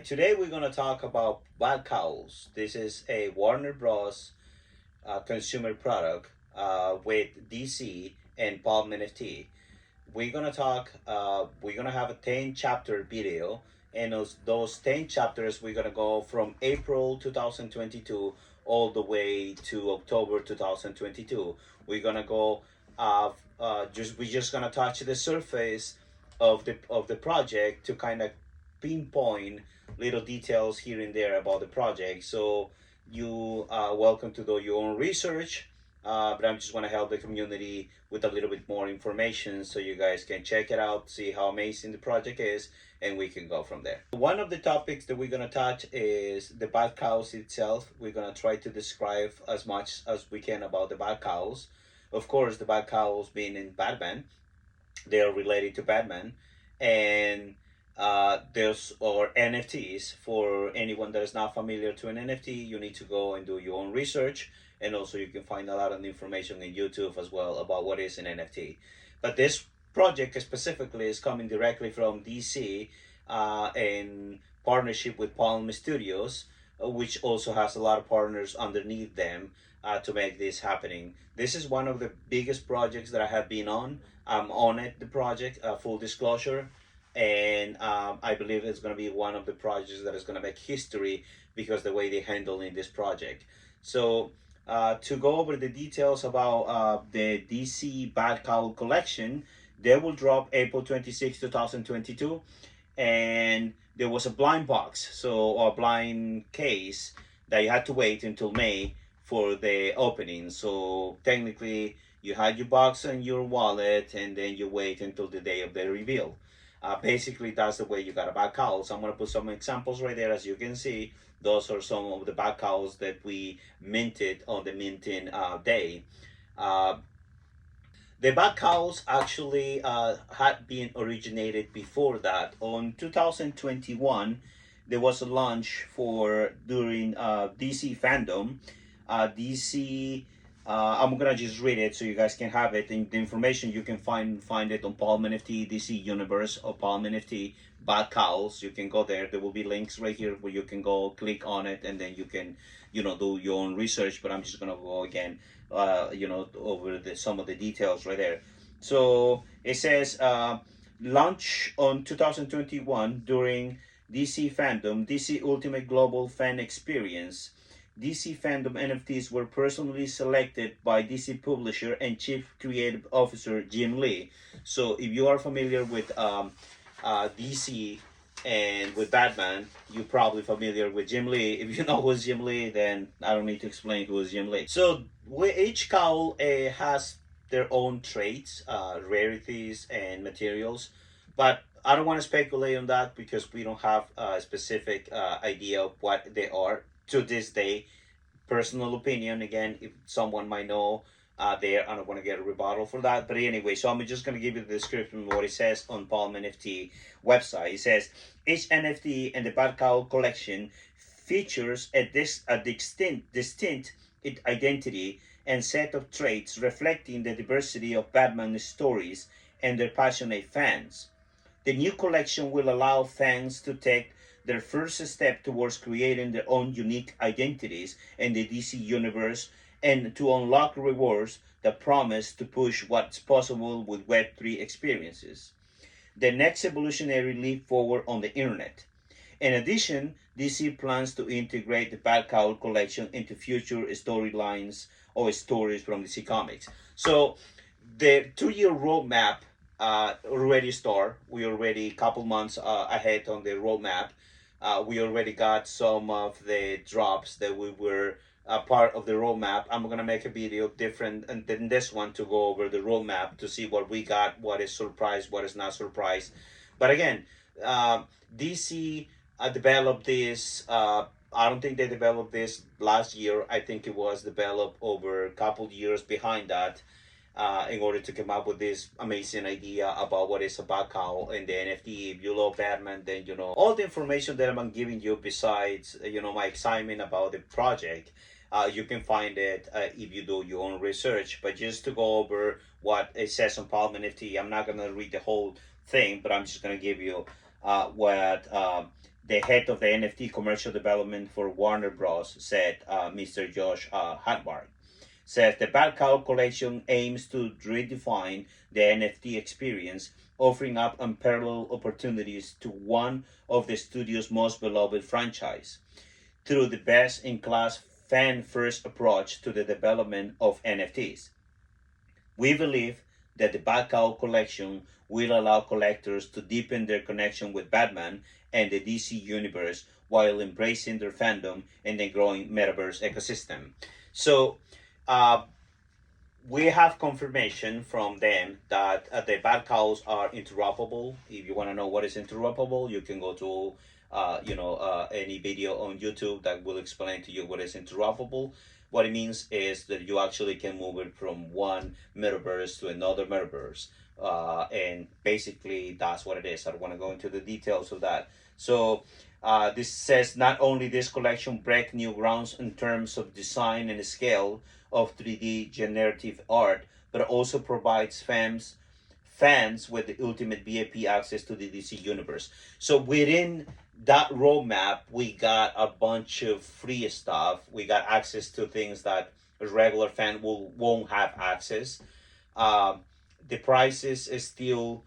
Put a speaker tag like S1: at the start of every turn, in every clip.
S1: Today we're going to talk about Bat Cowls. This is a Warner Bros. Consumer product with DC and Palm NFT. We're going to talk, we're going to have a 10 chapter video, and those 10 chapters we're going to go from April 2022 all the way to October 2022. We're going to go, we're just going to touch the surface of the project to kind of pinpoint little details here and there about the project. So you are welcome to do your own research, but I'm just want to help the community with a little bit more information so you guys can check it out, see how amazing the project is, and we can go from there. One of the topics that we're going to touch is the Bat Cows itself. We're going to try to describe as much as we can about the Bat Cows. Of course, the Bat Cows being in Batman, they are related to Batman, and there's or NFTs. For anyone that is not familiar to an NFT, you need to go and do your own research, and also you can find a lot of information on YouTube as well about what is an NFT. But this project specifically is coming directly from DC in partnership with Palm Studios, which also has a lot of partners underneath them to make this happening. This is one of the biggest projects that I have been on. I'm on it, the project, full disclosure, and I believe it's going to be one of the projects that is going to make history because the way they handle in this project. So to go over the details about the DC Bat Cowl Collection, they will drop April 26, 2022, and there was a blind box, so a blind case that you had to wait until May for the opening. So technically, you had your box and your wallet, and then you wait until the day of the reveal. Basically, that's the way you got a Bat Cowl. So I'm going to put some examples right there. As you can see, those are some of the Bat Cowls that we minted on the minting day. Uh, the Bat Cowls actually had been originated before that. On 2021, there was a launch for during DC Fandom. DC I'm gonna just read it so you guys can have it. And the information you can find it on Palm NFT DC Universe or Palm NFT Bat Cowls. You can go there. There will be links right here where you can go click on it, and then you can do your own research. But I'm just gonna go again over some of the details right there. So it says launch on 2021 during DC Fandom, DC Ultimate Global Fan Experience. DC Fandom NFTs were personally selected by DC publisher and Chief Creative Officer Jim Lee. So if you are familiar with DC and with Batman, you're probably familiar with Jim Lee. If you know who's Jim Lee, then I don't need to explain who is Jim Lee. So each cowl has their own traits, rarities, and materials, but I don't want to speculate on that because we don't have a specific idea of what they are to this day. Personal opinion, again, if someone might know there, I don't want to get a rebuttal for that. But anyway, so I'm just going to give you the description of what it says on Palm NFT website. It says each NFT in the Bat Cowl collection features a distinct identity and set of traits reflecting the diversity of Batman stories and their passionate fans. The new collection will allow fans to take their first step towards creating their own unique identities in the DC universe and to unlock rewards that promise to push what's possible with Web3 experiences. The next evolutionary leap forward on the internet. In addition, DC plans to integrate the Bat Cowl collection into future storylines or stories from DC Comics. So the 2-year roadmap already start. We already a couple months ahead on the roadmap. We already got some of the drops that we were part of the roadmap. I'm gonna make a video different than this one to go over the roadmap to see what we got, what is surprise, what is not surprise. But again, DC developed this. I don't think they developed this last year. I think it was developed over a couple years behind that. In order to come up with this amazing idea about what is a Bat Cowl and the NFT. If you love Batman, then all the information that I'm giving you besides my excitement about the project. You can find it if you do your own research. But just to go over what it says on Palm NFT, I'm not gonna read the whole thing, but I'm just gonna give you what the head of the NFT commercial development for Warner Bros. Said, Mr. Josh Hartmark, says the Bat Cowl Collection aims to redefine the NFT experience, offering up unparalleled opportunities to one of the studio's most beloved franchise through the best-in-class fan-first approach to the development of NFTs. We believe that the Bat Cowl Collection will allow collectors to deepen their connection with Batman and the DC Universe while embracing their fandom and the growing metaverse ecosystem. So, uh, we have confirmation from them that the bad cows are interoperable. If you want to know what is interoperable, you can go to any video on YouTube that will explain to you what is interoperable. What it means is that you actually can move it from one metaverse to another metaverse, and basically that's what it is. I don't want to go into the details of that. So this says not only this collection break new grounds in terms of design and scale of 3D generative art, but also provides fans with the ultimate VIP access to the DC universe. So within that roadmap, we got a bunch of free stuff. We got access to things that a regular fan won't have access. Um, the prices is still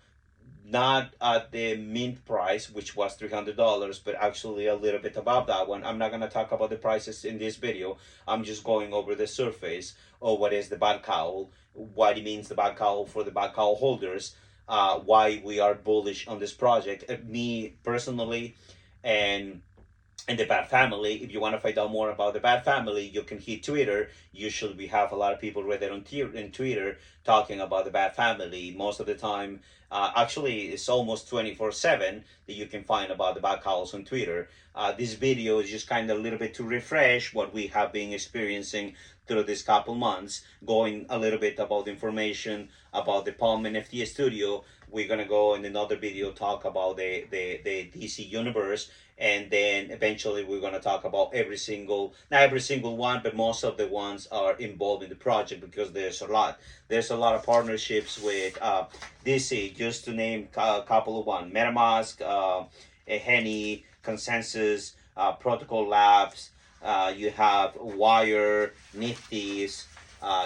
S1: not at the mint price, which was $300, but actually a little bit above that one. I'm not going to talk about the prices in this video. I'm just going over the surface of what is the Bat Cowl, what it means the Bat Cowl for the Bat Cowl holders, why we are bullish on this project. Me personally, and the Bat family. If you want to find out more about the Bat family, you can hit Twitter. Usually we have a lot of people right there on Twitter talking about the Bat family. Most of the time, actually it's almost 24/7 that you can find about the Bat Cowls on Twitter. This video is just kind of a little bit to refresh what we have been experiencing through this couple months, going a little bit about information about the Palm NFT Studio. We're gonna go in another video talk about the DC universe, and then eventually we're gonna talk about not every single one, but most of the ones are involved in the project, because there's a lot. There's a lot of partnerships with DC, just to name a couple of one: MetaMask, Henny, Consensus, Protocol Labs. You have Wire, Nifties.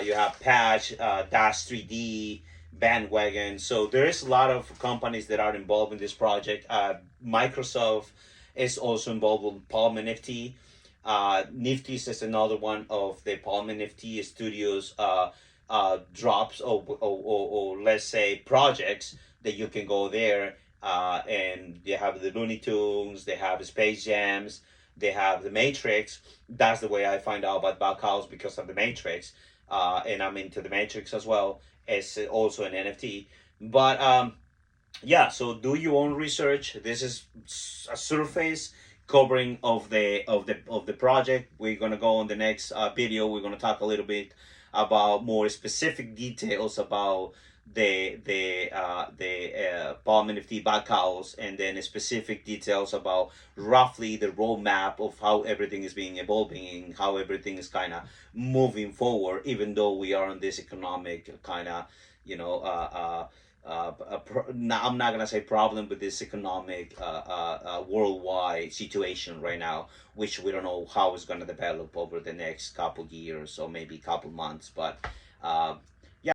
S1: You have Patch, Dash 3D, Bandwagon. So there is a lot of companies that are involved in this project. Microsoft is also involved with Palm NFT. Nifties is another one of the Palm NFT Studios drops, or let's say projects that you can go there. And they have the Looney Tunes, they have Space Jams, they have the Matrix. That's the way I find out about BATCOWLS, because of the Matrix. And I'm into the Matrix as well. It's also an NFT. But yeah, so do your own research. This is a surface covering of the project. We're gonna go on the next video. We're gonna talk a little bit about more specific details about the Palm NFT BATCOWLS, and then specific details about roughly the roadmap of how everything is being evolving and how everything is kind of moving forward, even though we are in this economic kind of, I'm not gonna say problem, but this economic worldwide situation right now, which we don't know how it's gonna develop over the next couple years or maybe couple months. But